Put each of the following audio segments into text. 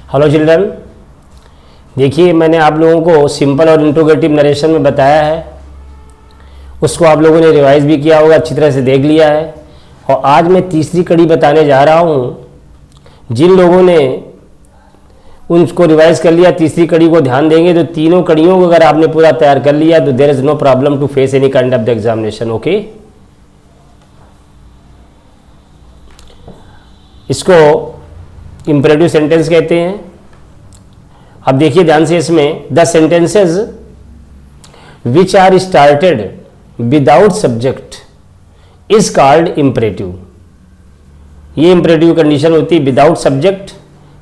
Hello children, देखिए मैंने आप लोगों को सिंपल और इंट्रोगेटिव नरेशन में बताया है, उसको आप लोगों ने रिवाइज भी किया होगा, अच्छी तरह से देख लिया है। और आज मैं तीसरी कड़ी बताने जा रहा हूँ। जिन लोगों ने उनको रिवाइज कर लिया, तीसरी कड़ी को ध्यान देंगे तो तीनों कड़ियों को अगर आपने पूरा तैयार कर लिया तो there is no problem to face any kind of the examination. Okay, इसको इंपरेटिव सेंटेंस कहते हैं। अब देखिए ध्यान से, इसमें the sentences which are started without subject is called imperative. ये इंपरेटिव कंडीशन होती है, without subject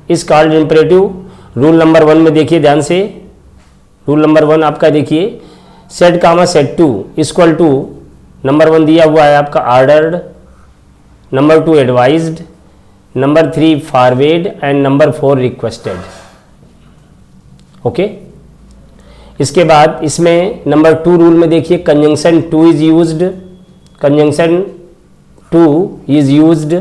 is called imperative. Rule number 1 में देखिए ध्यान से, रूल नंबर 1 आपका देखिए, set comma set to equal to, number 1 दिया हुआ है आपका ordered, number 2 advised, number 3 forward and number 4 requested. Okay, इसके बाद इसमें नंबर 2 रूल में देखिए conjunction to is used, conjunction to is used.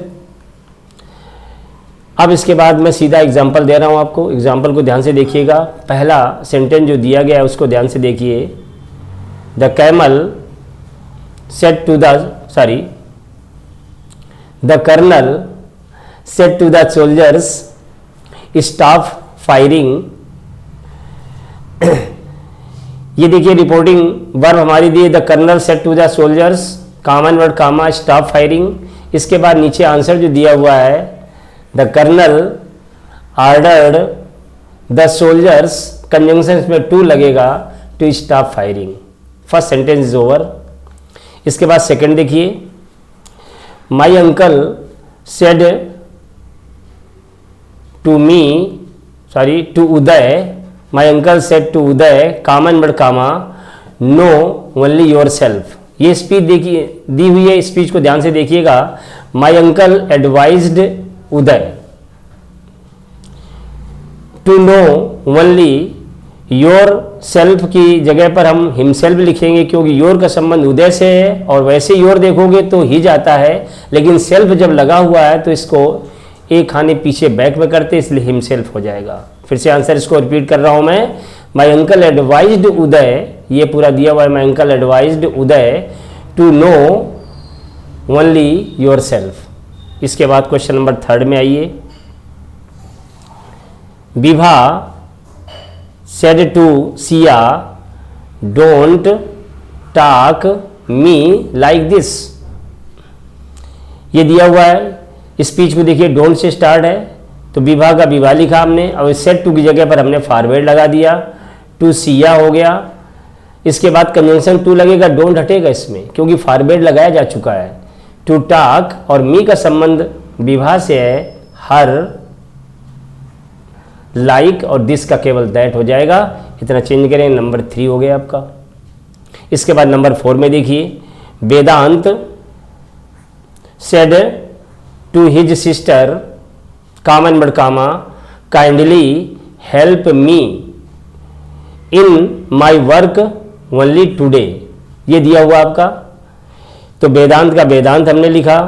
अब इसके बाद मैं सीधा एग्जांपल दे रहा हूं आपको, एग्जांपल को ध्यान से देखिएगा। पहला सेंटेंस जो दिया गया है उसको ध्यान से देखिए। The camel said to the colonel said to the soldiers stop firing। ये देखिए रिपोर्टिंग वर्ब हमारी दी, the colonel said to the soldiers, common word comma stop firing. इसके बाद नीचे आंसर जो दिया हुआ है, the colonel ordered the soldiers, conjunction में टू लगेगा, to stop firing. First sentence is over. इसके बाद सेकंड देखिए, my uncle said to Uday, my uncle said to Uday, common word comma know only yourself. ये स्पीच देखिए दी हुई है, स्पीच को ध्यान से देखिएगा। My uncle advised Uday to know only yourself की जगह पर हम हिमसेल्फ लिखेंगे, क्योंकि योर का संबंध उदय से है और वैसे योर देखोगे तो ही जाता है, लेकिन सेल्फ जब लगा हुआ है तो इसको एक खाने पीछे बैक में करते, इसलिए हिमसेल्फ हो जाएगा। फिर से आंसर इसको रिपीट कर रहा हूं मैं। माई अंकल एडवाइज्ड उदय, ये पूरा दिया हुआ है, my uncle advised Uday to know only yourself. इसके बाद क्वेश्चन नंबर 3 में आइए। Vibha said to Siya don't talk me like this. ये दिया हुआ है, स्पीच को देखिए डोंट से स्टार्ट है, तो विभा का विभा लिखा हमने, और सेट टू की जगह पर हमने फॉरवर्ड लगा दिया, टू सिया हो गया। इसके बाद कंजंक्शन टू लगेगा, डोंट हटेगा इसमें क्योंकि फॉरवर्ड लगाया जा चुका है। टू टॉक और मी का संबंध विभा से है, हर, लाइक और दिस का केवल दैट हो जाएगा। इतना चेंज करें, नंबर 3 हो गया आपका। इसके बाद नंबर 4 में देखिए, Vedant said to his sister, common word comma kindly help me in my work only today. ये दिया हुआ आपका, तो वेदांत का वेदांत हमने लिखा।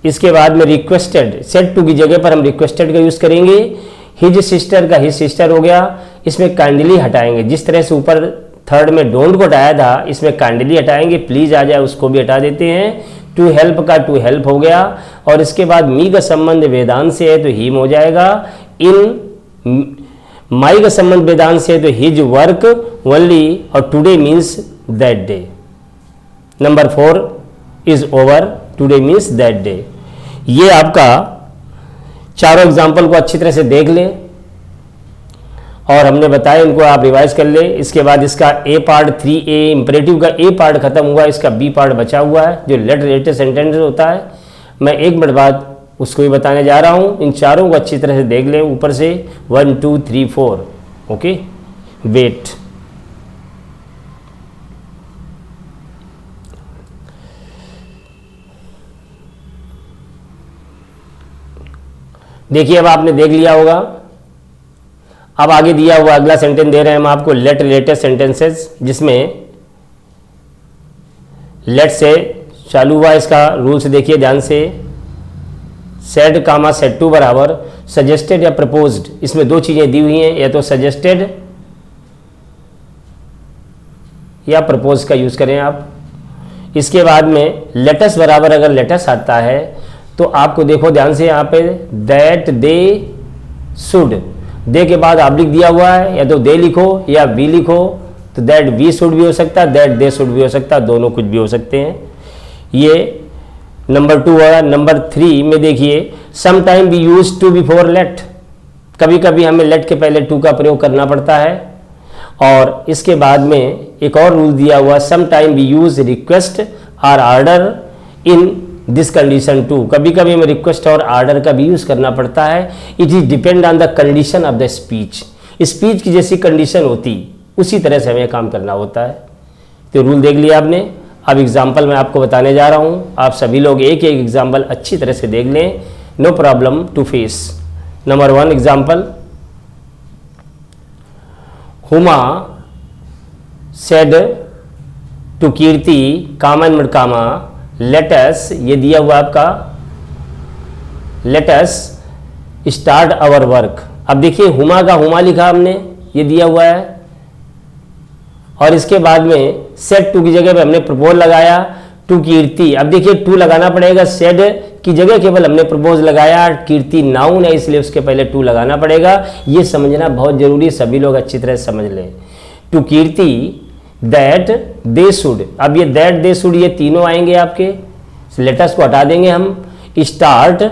इसके बाद में रिक्वेस्टेड, सेड टू की जगह पर हम रिक्वेस्टेड का यूज करेंगे। हिज सिस्टर का हिज सिस्टर हो गया, इसमें काइंडली हटाएंगे। जिस तरह से ऊपर 3rd में डोंट को हटाया था, इसमें काइंडली हटाएंगे, प्लीज आ जाए उसको भी हटा देते हैं। टू हेल्प का टू हेल्प हो गया, और इसके बाद मी का संबंध वेदांत से है तो हिम हो जाएगा। इन माई का संबंध वेदांत से है तो हिज वर्क ओनली, और today means that day. Number 4 is over, today means that day. ये आपका चारों एग्जाम्पल को अच्छी तरह से देख लें, और हमने बताया इनको आप रिवाइज कर ले। इसके बाद इसका ए पार्ट 3A इंपरेटिव का ए पार्ट खत्म हुआ, इसका बी पार्ट बचा हुआ है जो लेट रिलेटेड सेंटेंस होता है। मैं 1 मिनट बाद उसको भी बताने जा रहा हूँ। इन चारों को अच्छी तरह से देख लें ऊपर से, 1 2 3 4। Okay, wait. देखिए अब आपने देख लिया होगा। अब आगे दिया हुआ अगला सेंटेंस दे रहे हैं हम आपको, लेट रिलेटेड सेंटेंसेस, जिसमें लेट से चालू हुआ। इसका रूल्स देखिए ध्यान से, सेड कामा सेड टू बराबर सजेस्टेड या प्रपोज्ड, इसमें दो चीजें दी हुई हैं, या तो सजेस्टेड या प्रपोज का यूज करें आप। इसके बाद में लेटस बराबर अगर लेटस आता है तो आपको देखो ध्यान से यहाँ पे दैट दे शुड, दे के बाद ऑब्लिक दिया हुआ है, या तो दे लिखो या वी लिखो, तो दैट वी शुड भी हो सकता है, दैट दे शुड भी हो सकता है, दोनों कुछ भी हो सकते हैं। ये नंबर 2 है। नंबर 3 में देखिए some time we use to before late, कभी कभी हमें लेट के पहले टू का प्रयोग करना पड़ता है। और इसके बाद में एक और रूल दिया हुआ, some time we use request और order in this condition too, कभी कभी हमें रिक्वेस्ट और ऑर्डर का भी यूज करना पड़ता है। It is depend on the condition of the speech, speech की जैसी कंडीशन होती उसी तरह से हमें काम करना होता है। तो रूल देख लिया आपने। अब एग्जाम्पल मैं आपको बताने जा रहा हूँ, आप सभी लोग एक एक एग्जाम्पल अच्छी तरह से देख लें, no problem to face. Number 1 example, Huma said to Kirti comma and comma let's, ये दिया हुआ आपका लेटस स्टार्ट आवर वर्क। अब देखिए हुमा का हुमा लिखा हमने, ये दिया हुआ है, और इसके बाद में सेड टू की जगह पे हमने प्रपोज लगाया टू कीर्ति। अब देखिए टू लगाना पड़ेगा, सेड की जगह केवल हमने प्रपोज लगाया, कीर्ति नाउन है इसलिए उसके पहले टू लगाना पड़ेगा। ये समझना बहुत जरूरी, सभी लोग अच्छी तरह समझ लें। To Kirti that they should, अब ये दैट दे शुड ये तीनों आएंगे आपके, लेटस को हटा देंगे हम। स्टार्ट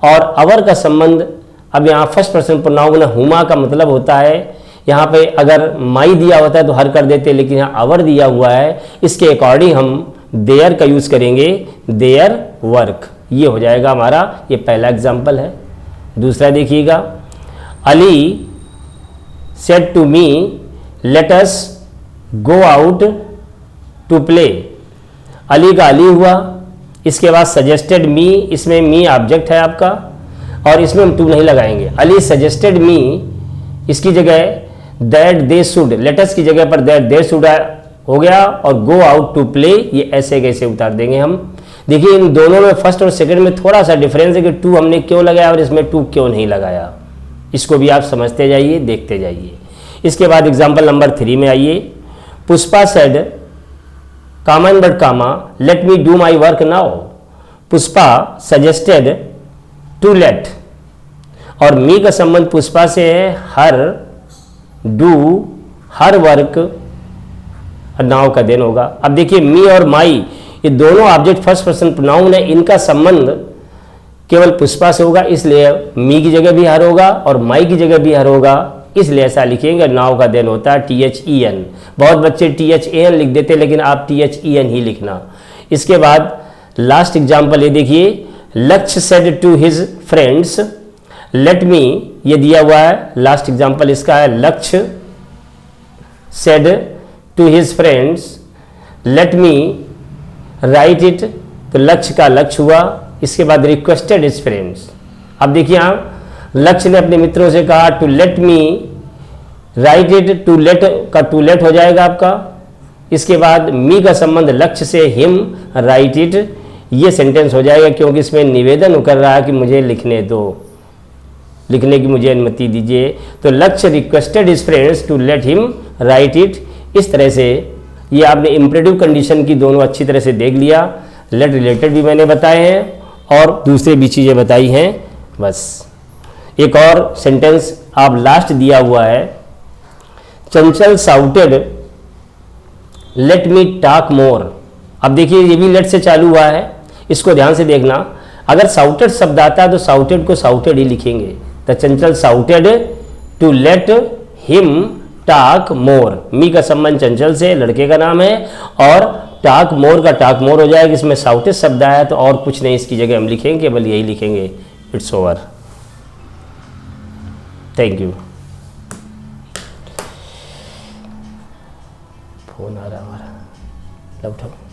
और अवर का संबंध, अब यहाँ फर्स्ट पर्सन प्रोनाउन हुमा का मतलब होता है, यहाँ पे अगर माई दिया होता है तो हर कर देते, लेकिन यहाँ अवर दिया हुआ है, इसके अकॉर्डिंग हम देयर का यूज करेंगे, देयर वर्क, ये हो जाएगा हमारा। ये पहला एग्जाम्पल है। दूसरा देखिएगा, Ali said to me let us go out to play, Ali का अली हुआ, इसके बाद सजेस्टेड मी, इसमें मी ऑब्जेक्ट है आपका और इसमें हम टू नहीं लगाएंगे। अली सजेस्टेड मी, इसकी जगह दैट दे शुड, लेटस की जगह पर दैट दे शुड हो गया, और गो आउट टू प्ले ये ऐसे कैसे उतार देंगे हम। देखिए इन दोनों में फर्स्ट और सेकंड में थोड़ा सा डिफरेंस है कि टू हमने क्यों लगाया और इसमें टू क्यों नहीं लगाया, इसको भी आप समझते जाइए, देखते जाइए। इसके बाद एग्जाम्पल नंबर 3 में आइए, Pushpa said comma and but comma let me do my work now, Pushpa suggested to let, और मी का संबंध पुष्पा से है, her do her work now का देन होगा। अब देखिए मी और माई ये दोनों ऑब्जेक्ट फर्स्ट पर्सन प्रोनाउन है, इनका संबंध केवल पुष्पा से होगा, इसलिए मी की जगह भी हर होगा और माई की जगह भी हर होगा, इसलिए ऐसा लिखेंगे। नाउ का देन होता है THEN, बहुत बच्चे THAN लिख देते, लेकिन आप THEN ही लिखना। इसके बाद लास्ट एग्जाम्पल ये देखिए, Lakshya said to his friends let me, ये दिया हुआ है, लास्ट एग्जाम्पल इसका है, Lakshya said to his friends let me write it, तो लक्ष्य का लक्ष्य हुआ, इसके बाद रिक्वेस्टेड हिज फ्रेंड्स। अब देखिए यहाँ लक्ष्य ने अपने मित्रों से कहा to let me write it, to let का टू लेट हो जाएगा आपका, इसके बाद मी का संबंध लक्ष्य से हिम राइट इट, ये सेंटेंस हो जाएगा, क्योंकि इसमें निवेदन कर रहा है कि मुझे लिखने दो, लिखने की मुझे अनुमति दीजिए। तो Lakshya requested his friends to let him write it. इस तरह से ये आपने इम्परेटिव कंडीशन की दोनों अच्छी तरह से देख लिया, लेट रिलेटेड भी मैंने बताए हैं और दूसरे भी चीज़ें बताई हैं। बस एक और सेंटेंस आप लास्ट दिया हुआ है, चंचल shouted let me talk more. अब देखिए ये भी लेट से चालू हुआ है, इसको ध्यान से देखना। अगर साउटेड शब्द आता है तो साउटेड को साउटेड ही लिखेंगे। तो Chanchal shouted to let him talk more, me का संबंध चंचल से, लड़के का नाम है, और टॉक मोर का टॉक मोर हो जाएगा। इसमें साउटेड शब्द आया तो और कुछ नहीं, इसकी जगह हम लिखेंगे, केवल यही लिखेंगे, it's over. Thank you. Phone आ रहा हमारा, लव उठाओ।